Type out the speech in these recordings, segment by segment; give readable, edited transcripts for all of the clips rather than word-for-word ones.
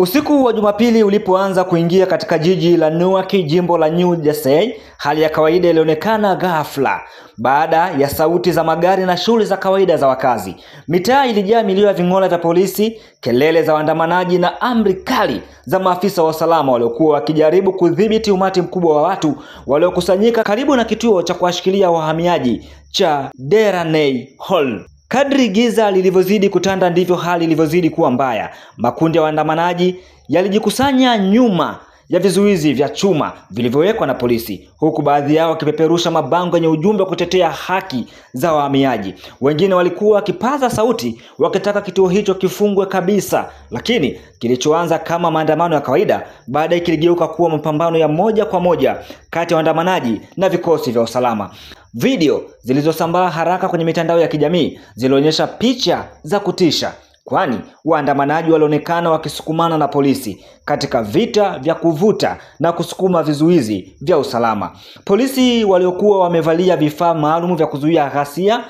Usiku wa Jumapili ulipoanza kuingia katika jiji la Newark, jimbo la New Jersey, hali ya kawaida ilionekana ghafla baada ya sauti za magari na shughuli za kawaida za wakazi. Mitaa ilijaa milio ya ving'ora vya polisi, kelele za waandamanaji na amri kali za maafisa wa usalama waliokuwa wakijaribu kudhibiti umati mkubwa wa watu waliokusanyika karibu na kituo cha kuwashikilia wahamiaji cha Delaney Hall. Kadri giza lilivyozidi kutanda ndivyo hali ilivyozidi kuwa mbaya. Makundi ya waandamanaji yalijikusanya nyuma ya vizuizi vya chuma vilivyowekwa na polisi, huku baadhi yao wakipeperusha mabango yenye ujumbe wa kutetea haki za wahamiaji. Wengine walikuwa wakipaza sauti wakitaka kituo hicho kifungwe kabisa, lakini kilichoanza kama maandamano ya kawaida baadaye kiligeuka kuwa mapambano ya moja kwa moja kati ya waandamanaji na vikosi vya usalama. Video zilizosambaa haraka kwenye mitandao ya kijamii zilionyesha picha za kutisha, kwani waandamanaji walionekana wakisukumana na polisi katika vita vya kuvuta na kusukuma vizuizi vya usalama. Polisi waliokuwa wamevalia vifaa maalum vya kuzuia ghasia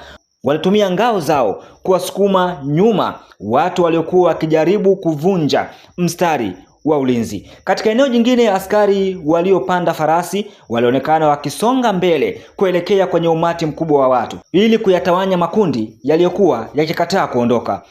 walitumia ngao zao kuwasukuma nyuma watu waliokuwa wakijaribu kuvunja mstari wa ulinzi. Katika eneo jingine, askari waliopanda farasi walionekana wakisonga mbele kuelekea kwenye umati mkubwa wa watu ili kuyatawanya makundi yaliyokuwa yakikataa kuondoka.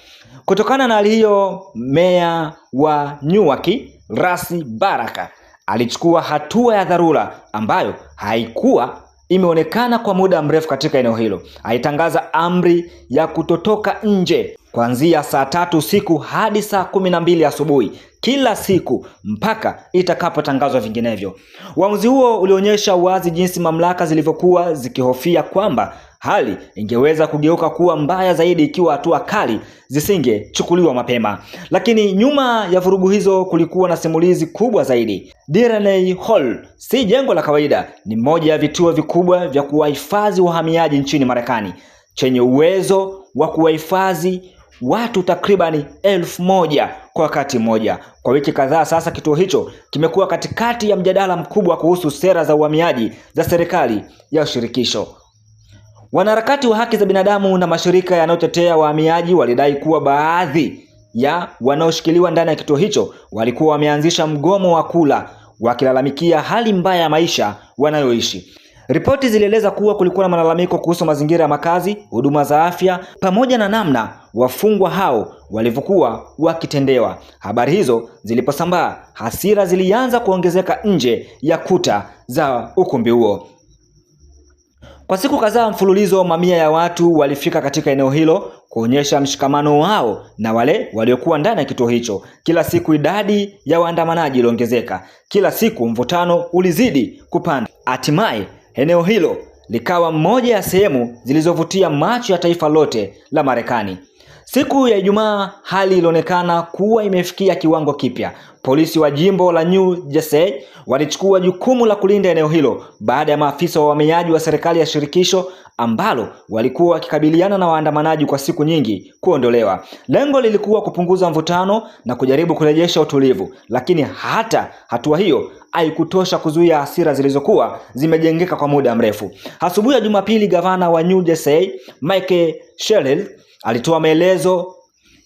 Kutokana na hali hiyo, meya wa Newark, Rasi Baraka, alichukua hatua ya dharura ambayo haikuwa imeonekana kwa muda mrefu katika eneo hilo. Alitangaza amri ya kutotoka nje kuanzia saa 3 usiku hadi saa 12 asubuhi kila siku mpaka itakapotangazwa vinginevyo. Uamuzi huo ulionyesha wazi jinsi mamlaka zilivyokuwa zikihofia kwamba hali ingeweza kugeuka kuwa mbaya zaidi ikiwa hatua kali zisingechukuliwa mapema. Lakini nyuma ya vurugu hizo kulikuwa na simulizi kubwa zaidi. Delaney Hall si jengo la kawaida, ni moja ya vituo vikubwa vya kuwahifadhi wahamiaji nchini Marekani, chenye uwezo wa kuwahifadhi watu takribani 1,000 kwa wakati mmoja. Kwa wiki kadhaa sasa, kituo hicho kimekuwa katikati ya mjadala mkubwa kuhusu sera za uhamiaji za serikali ya shirikisho. Wanaharakati wa haki za binadamu na mashirika yanayotetea wahamiaji walidai kuwa baadhi ya wanaoshikiliwa ndani ya kituo hicho walikuwa wameanzisha mgomo wa kula, wakilalamikia hali mbaya ya maisha wanayoishi. Ripoti zilieleza kuwa kulikuwa na malalamiko kuhusu mazingira ya makazi, huduma za afya, pamoja na namna wafungwa hao walivyokuwa wakitendewa. Habari hizo ziliposambaa, hasira zilianza kuongezeka nje ya kuta za ukumbi huo. Kwa siku kadhaa mfululizo, mamia ya watu walifika katika eneo hilo kuonyesha mshikamano wao na wale waliokuwa ndani ya kituo hicho. Kila siku idadi ya waandamanaji iliongezeka. Kila siku mvutano ulizidi kupanda. Hatimaye eneo hilo likawa moja ya sehemu zilizovutia macho ya taifa lote la Marekani. Siku ya Ijumaa hali ilionekana kuwa imefikia kiwango kipya. Polisi wa jimbo la New Jersey walichukua jukumu la kulinda eneo hilo baada ya maafisa wa uhamiaji wa serikali ya shirikisho ambalo walikuwa wakikabiliana na waandamanaji kwa siku nyingi kuondolewa. Lengo lilikuwa kupunguza mvutano na kujaribu kurejesha utulivu, lakini hata hatua hiyo haikutosha kuzuia hasira zilizokuwa zimejengeka kwa muda mrefu. Asubuhi ya Jumapili, gavana wa New Jersey, Mike Sherrill, alitoa maelezo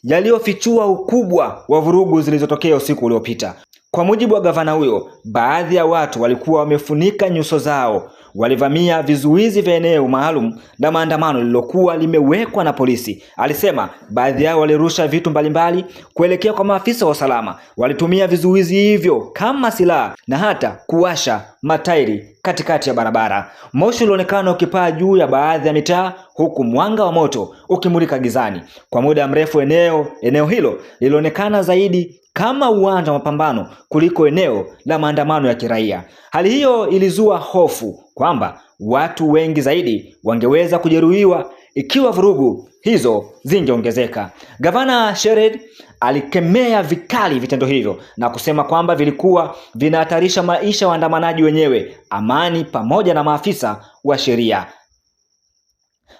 yaliyofichua ukubwa wa vurugu zilizotokea usiku uliopita. Kwa mujibu wa gavana huyo, baadhi ya watu walikuwa wamefunika nyuso zao, walivamia vizuizi vya eneo maalum la maandamano lililokuwa limewekwa na polisi. Alisema baadhi yao walirusha vitu mbalimbali kuelekea kwa maafisa wa usalama, walitumia vizuizi hivyo kama silaha na hata kuwasha matairi katikati ya barabara. Moshi ulionekana ukipaa juu ya baadhi ya mitaa, huku mwanga wa moto ukimulika gizani. Kwa muda mrefu eneo hilo lilionekana zaidi kama uwanja wa mapambano kuliko eneo la maandamano ya kiraia. Hali hiyo ilizua hofu kwamba watu wengi zaidi wangeweza kujeruhiwa ikiwa vurugu hizo zingeongezeka. Gavana Sherrill alikemea vikali vitendo hivyo na kusema kwamba vilikuwa vinahatarisha maisha ya waandamanaji wenyewe, amani pamoja na maafisa wa sheria.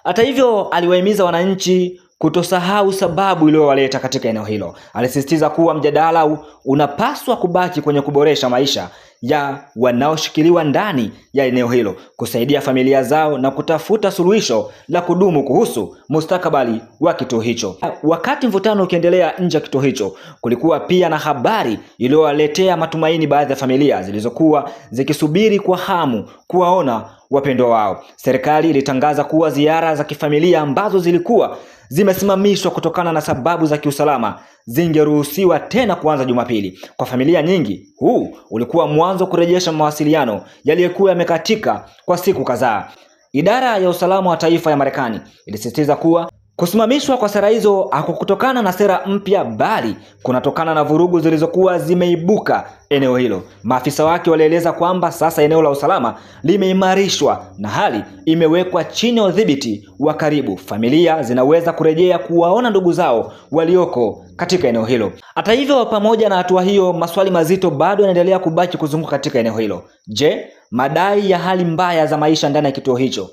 Hata hivyo, aliwahimiza wananchi kutosahau sababu iliyowaleta katika eneo hilo. Alisisitiza kuwa mjadala unapaswa kubaki kwenye kuboresha maisha ya wanaoshikiliwa ndani ya eneo hilo, kusaidia familia zao na kutafuta suluhisho la kudumu kuhusu mustakabali wa kituo hicho. Wakati mvutano ukiendelea nje ya kituo hicho, kulikuwa pia na habari iliyowaletea matumaini baadhi ya familia zilizokuwa zikisubiri kwa hamu kuwaona wapendwa wao. Serikali ilitangaza kuwa ziara za kifamilia ambazo zilikuwa zimesimamishwa kutokana na sababu za kiusalama zingeruhusiwa tena kuanza Jumapili. Kwa familia nyingi, huu ulikuwa mwanzo kurejesha mawasiliano yaliyokuwa yamekatika kwa siku kadhaa. Idara ya usalama wa taifa ya Marekani ilisisitiza kuwa kusimamishwa kwa sera hizo hakukutokana na sera mpya, bali kunatokana na vurugu zilizokuwa zimeibuka eneo hilo. Maafisa wake walieleza kwamba sasa eneo la usalama limeimarishwa na hali imewekwa chini ya udhibiti wa karibu. Familia zinaweza kurejea kuwaona ndugu zao walioko katika eneo hilo. Hata hivyo, pamoja na hatua hiyo, maswali mazito bado yanaendelea kubaki kuzunguka katika eneo hilo. Je, madai ya hali mbaya za maisha ndani ya kituo hicho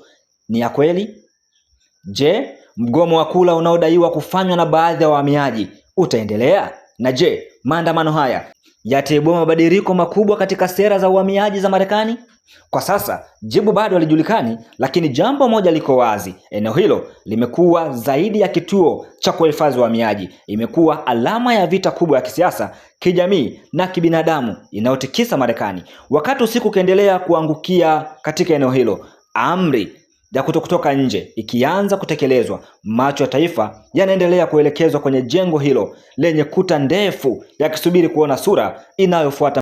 ni ya kweli? Je, mgomo wa kula unaodaiwa kufanywa na baadhi ya wahamiaji utaendelea? Na je, maandamano haya yataibua mabadiliko makubwa katika sera za uhamiaji za Marekani? Kwa sasa jibu bado halijulikani, lakini jambo moja liko wazi: eneo hilo limekuwa zaidi ya kituo cha kuhifadhi wahamiaji. Imekuwa alama ya vita kubwa ya kisiasa, kijamii na kibinadamu inayotikisa Marekani. Wakati usiku ukiendelea kuangukia katika eneo hilo, amri ya kutoka nje ikianza kutekelezwa, macho ya taifa yanaendelea kuelekezwa kwenye jengo hilo lenye kuta ndefu yakisubiri kuona sura inayofuata.